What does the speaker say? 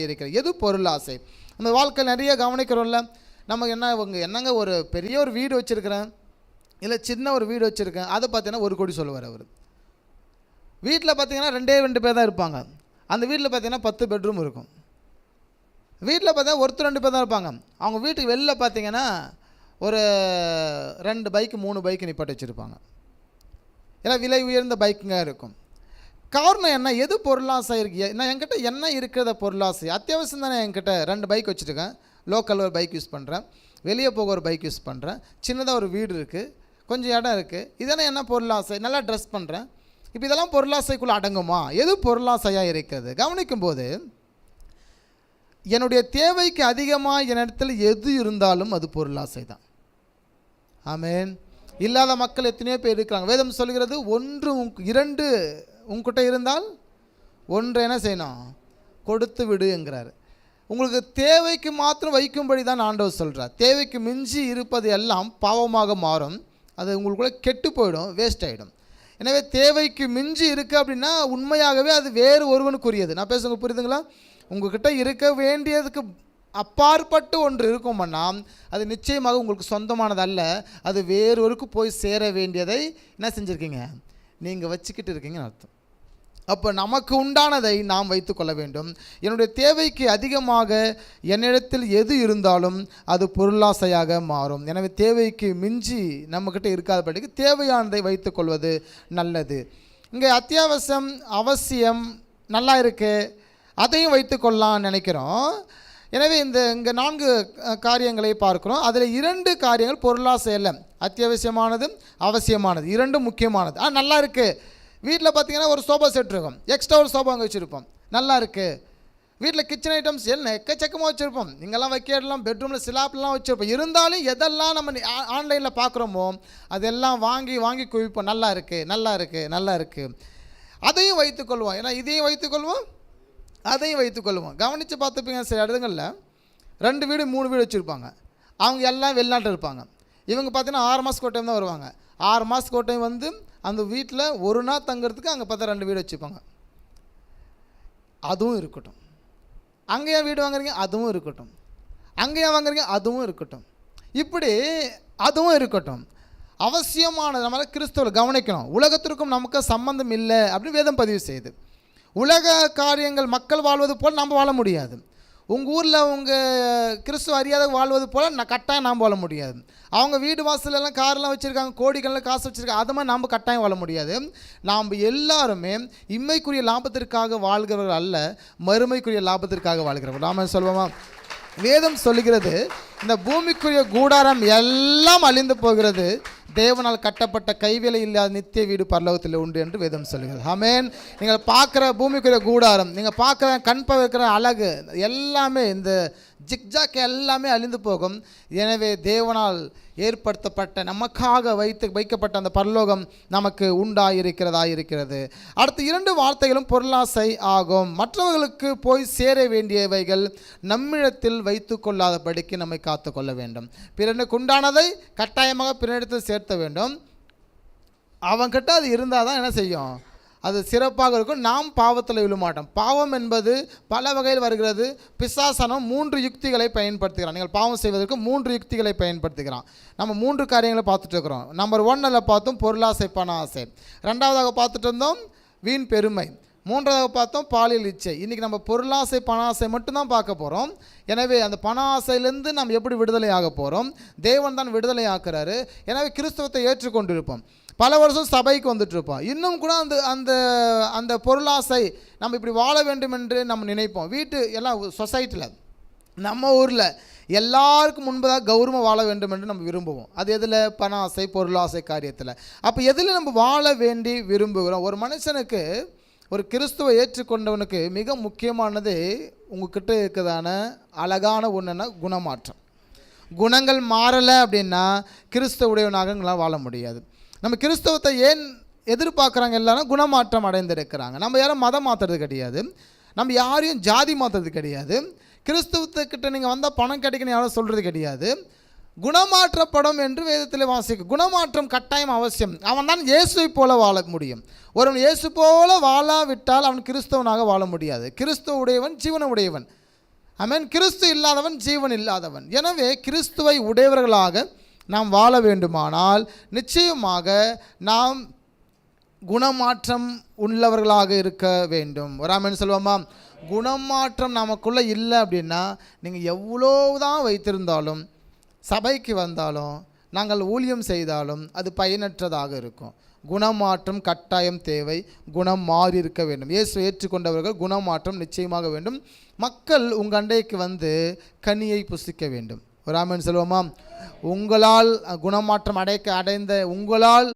இருக்கிறது. எது பொருளாசை? நம்ம வாழ்க்கையில் நிறைய கவனிக்கிறோம்ல. நமக்கு என்னங்க ஒரு பெரிய ஒரு வீடு வச்சுருக்கிறேன், இல்லை சின்ன ஒரு வீடு வச்சுருக்கேன், அதை பார்த்தீங்கன்னா 1 கோடி சொல்லுவார் அவர். வீட்டில் பார்த்தீங்கன்னா 2 பேர் தான் இருப்பாங்க. அந்த வீட்டில் பார்த்தீங்கன்னா 10 பெட்ரூம் இருக்கும். வீட்டில் பார்த்தா ஒருத்தர் 2 பேர் தான் இருப்பாங்க. அவங்க வீட்டுக்கு வெளில பார்த்தீங்கன்னா ஒரு 2 பைக்கு 3 பைக்கு நிப்பாட்டி வச்சுருப்பாங்க. எல்லாம் விலை உயர்ந்த பைக்குங்க இருக்கும். காரணம் என்ன? எது பொருளாசை இருக்கு? நான் என்கிட்ட என்ன இருக்கிறத பொருளாசை? அத்தியாவசியம் தானே. என்கிட்ட 2 பைக் வச்சுருக்கேன். லோக்கலில் ஒரு பைக் யூஸ் பண்ணுறேன், வெளியே போக ஒரு பைக் யூஸ் பண்ணுறேன், சின்னதாக ஒரு வீடு இருக்குது, கொஞ்சம் இடம் இருக்குது. இதெல்லாம் என்ன பொருளாசை? நல்லா ட்ரெஸ் பண்ணுறேன். இப்போ இதெல்லாம் பொருளாசைக்குள்ளே அடங்குமா? எது பொருளாசையாக இருக்கிறது? கவனிக்கும்போது என்னுடைய தேவைக்கு அதிகமாக என்னிடத்தில் எது இருந்தாலும் அது பொருளாசை தான். ஆமேன். இல்லாத மக்கள் எத்தனையோ பேர் இருக்கிறாங்க. வேதம் சொல்கிறது 1 2 உங்ககிட்ட இருந்தால் 1 என்ன செய்யணும்? கொடுத்து விடு என்கிறார். உங்களுக்கு தேவைக்கு மாத்திரம் வைக்கும்படி தான் ஆண்டவர் சொல்கிறார். தேவைக்கு மிஞ்சி இருப்பது எல்லாம் பாவமாக மாறும். அது உங்களுக்குள்ள கெட்டு போயிடும், வேஸ்ட் ஆகிடும். எனவே தேவைக்கு மிஞ்சி இருக்குது அப்படின்னா உண்மையாகவே அது வேறு ஒருவனுக்குரியது. நான் பேசுங்க, புரியுதுங்களா? உங்கள்கிட்ட இருக்க வேண்டியதுக்கு அப்பாற்பட்டு ஒன்று இருக்கும்னா அது நிச்சயமாக உங்களுக்கு சொந்தமானது அல்ல. அது வேறொருக்கு போய் சேர வேண்டியதை என்ன செஞ்சுருக்கீங்க? நீங்கள் வச்சுக்கிட்டு இருக்கீங்கன்னு அர்த்தம். அப்போ நமக்கு உண்டானதை நாம் வைத்து கொள்ள வேண்டும். என்னுடைய தேவைக்கு அதிகமாக என்னிடத்தில் எது இருந்தாலும் அது பொருளாசையாக மாறும். எனவே தேவைக்கு மிஞ்சி நம்மக்கிட்ட இருக்காதபடிக்கு தேவையானதை வைத்து கொள்வது நல்லது. இங்கே அத்தியாவசியம், அவசியம் நல்லா இருக்குது, அதையும் வைத்து கொள்ளலாம்னு நினைக்கிறோம். எனவே இங்கே 4 காரியங்களை பார்க்குறோம். அதில் 2 காரியங்கள் பொருளாசை அல்ல. அத்தியாவசியமானது, அவசியமானது, 2 முக்கியமானது. நல்லா இருக்குது. வீட்டில் பார்த்தீங்கன்னா ஒரு சோஃபா செட் இருக்கும், எக்ஸ்ட்ரா ஒரு சோஃபா அங்கே வச்சுருப்போம், நல்லா இருக்குது. வீட்டில் கிச்சன் ஐட்டம்ஸ் என்ன எக்கச்சக்கமாக வச்சுருப்போம். இங்கெல்லாம் வைக்கலாம், பெட்ரூமில் சிலாப்லாம் வச்சுருப்போம். இருந்தாலும் எதெல்லாம் நம்ம ஆன்லைனில் பார்க்குறோமோ அதெல்லாம் வாங்கி குவிப்போம். நல்லா இருக்குது, நல்லா இருக்குது, நல்லா இருக்குது. அதையும் வைத்துக்கொள்வோம். ஏன்னா இதையும் வைத்துக்கொள்வோம், அதையும் வைத்துக்கொள்வோம். கவனித்து பார்த்துப்பீங்க, சில இடங்களில் 2 வீடு 3 வீடு வச்சுருப்பாங்க. அவங்க எல்லாம் வெளிநாட்டில் இருப்பாங்க. இவங்க பார்த்தீங்கன்னா 6 மாதத்துக்கு ஒரு டைம் தான் வருவாங்க. 6 மாதத்துக்கு ஒரு டைம் வந்து அந்த வீட்டில் ஒரு நாள் தங்கிறதுக்கு அங்கே பார்த்தா 2 வீடு வச்சுப்பாங்க. அதுவும் இருக்கட்டும். அங்கேயா வீடு வாங்குறீங்க? அதுவும் இருக்கட்டும். அங்கேயா வாங்குறீங்க? அதுவும் இருக்கட்டும். இப்படி அதுவும் இருக்கட்டும். அவசியமானது நம்மளால் கிறிஸ்தவர்கள் கவனிக்கணும். உலகத்திற்கும் நமக்கு சம்பந்தம் இல்லை அப்படின்னு வேதம் பதிவு செய்யுது. உலக காரியங்கள் மக்கள் வாழ்வது போல் நாம் வாழ முடியாது. உங்கள் ஊரில் உங்கள் கிறிஸ்துவ அறியாத வாழ்வது போல் கட்டாயம் நாம் வாழ முடியாது. அவங்க வீடு வாசலெல்லாம் காரெல்லாம் வச்சுருக்காங்க, கோடிகளில் காசு வச்சுருக்காங்க, அது மாதிரி நாம் கட்டாயம் வாழ முடியாது. நாம் எல்லாருமே இம்மைக்குரிய லாபத்திற்காக வாழ்கிறவர்கள் அல்ல, மறுமைக்குரிய லாபத்திற்காக வாழ்கிறவர்கள். நாம் சொல்வோமா? வேதம் சொல்லுகிறது, இந்த பூமிக்குரிய கூடாரம் எல்லாம் அழிந்து போகிறது, தேவனால் கட்டப்பட்ட கைவேலை இல்லாத நித்திய வீடு பரலோகத்தில் உண்டு என்று வேதம் சொல்லுகிறது. ஆமென். நீங்கள் பார்க்குற பூமிக்குரிய கூடாரம், நீங்கள் பார்க்குற கண் பார்க்கிற அழகு எல்லாமே, இந்த ஜிக்ஜாக் எல்லாமே அழிந்து போகும். எனவே தேவனால் ஏற்படுத்தப்பட்ட நமக்காக வைக்கப்பட்ட அந்த பரலோகம் நமக்கு உண்டாயிருக்கிறது. அடுத்த 2 வார்த்தைகளும் பொருளாசை ஆகும். மற்றவர்களுக்கு போய் சேர வேண்டியவைகள் நம்மிடத்தில் வைத்து கொள்ளாதபடிக்கு நம்மை காத்து கொள்ள வேண்டும். பிறனுக்கு உண்டானதை கட்டாயமாக பிறனிடத்தில் சேர்த்த வேண்டும். அவன்கிட்ட அது இருந்தால் தான் என்ன செய்யும்? அது சிறப்பாக இருக்கும். நாம் பாவத்தில் விழமாட்டோம். பாவம் என்பது பல வகையில் வருகிறது. பிசாசனம் 3 யுக்திகளை பயன்படுத்துகிறான். நீங்கள் பாவம் செய்வதற்கு 3 யுக்திகளை பயன்படுத்துகிறான். நம்ம 3 காரியங்களை பார்த்துட்டு இருக்கிறோம். நம்பர் 1 பார்த்தோம் பொருளாசை, பண ஆசை. 2வதாக பார்த்துட்டு இருந்தோம் வீண் பெருமை. 3வதாக பார்த்தோம் பாலியல் இச்சை. இன்றைக்கி நம்ம பொருளாசை, பண ஆசை மட்டும்தான் பார்க்க போகிறோம். எனவே அந்த பண ஆசையிலேருந்து நம்ம எப்படி விடுதலை ஆக போகிறோம்? தேவன் தான் விடுதலை ஆக்குறாரு. எனவே கிறிஸ்தவத்தை ஏற்றுக்கொண்டிருப்போம். பல வருஷம் சபைக்கு வந்துட்டுருப்போம். இன்னும் கூட அந்த அந்த பொருளாசை நம்ம இப்படி வாழ வேண்டும் என்று நம்ம நினைப்போம். வீட்டு எல்லாம் சொசைட்டியில், நம்ம ஊரில் எல்லாருக்கும் முன்பதாக கௌரவமாக வாழ வேண்டும் என்று நம்ம விரும்புவோம். அது எதில்? பண ஆசை, பொருளாசை காரியத்தில். அப்போ எதில் நம்ம வாழ வேண்டி விரும்புகிறோம்? ஒரு மனுஷனுக்கு, ஒரு கிறிஸ்துவை ஏற்றுக்கொண்டவனுக்கு மிக முக்கியமானது உங்ககிட்ட இருக்கிறதான அழகான ஒன்றுன்னா குணமாற்றம். குணங்கள் மாறலை அப்படின்னா கிறிஸ்துவுடையவனாக எங்களால் வாழ முடியாது. நம்ம கிறிஸ்தவத்தை ஏன் எதிர்பார்க்குறாங்க? எல்லாரும் குணமாற்றம் அடைந்திருக்கிறாங்க. நம்ம யாரும் மதம் மாற்றுறது கிடையாது, நம்ம யாரையும் ஜாதி மாற்றுறது கிடையாது. கிறிஸ்தவத்துக்கிட்ட நீங்கள் வந்தால் பணம் கிடைக்கணும் யாரும் சொல்கிறது கிடையாது. குணமாற்றப்படும் என்று வேதத்தில் வாசிக்கும். குணமாற்றம் கட்டாயம் அவசியம். அவன் தான் இயேசுவை போல வாழ முடியும். ஒருவன் இயேசு போல வாழாவிட்டால் அவன் கிறிஸ்தவனாக வாழ முடியாது. கிறிஸ்துவ உடையவன் ஜீவன உடையவன். ஆமென். கிறிஸ்து இல்லாதவன் ஜீவன் இல்லாதவன். எனவே கிறிஸ்துவை உடையவர்களாக நாம் வாழ வேண்டுமானால் நிச்சயமாக நாம் குணமாற்றம் உள்ளவர்களாக இருக்க வேண்டும். ஒரு ஆமென் சொல்லுவோமா? குணமாற்றம் நமக்குள்ளே இல்லை அப்படின்னா நீங்கள் எவ்வளோதான் வைத்திருந்தாலும், சபைக்கு வந்தாலும், நாங்கள் ஊழியம் செய்தாலும் அது பயனற்றதாக இருக்கும். குணமாற்றம் கட்டாயம் தேவை. குணம் மாறி இருக்க வேண்டும். இயேசு ஏற்றுக்கொண்டவர்கள் குணமாற்றம் நிச்சயமாக வேண்டும். மக்கள் உங்கள் அண்டைக்கு வந்து கனியை புசிக்க வேண்டும். ஒரு ஆமென் சொல்லுவோமா? உங்களால் குணமாற்றம் அடைந்த உங்களால்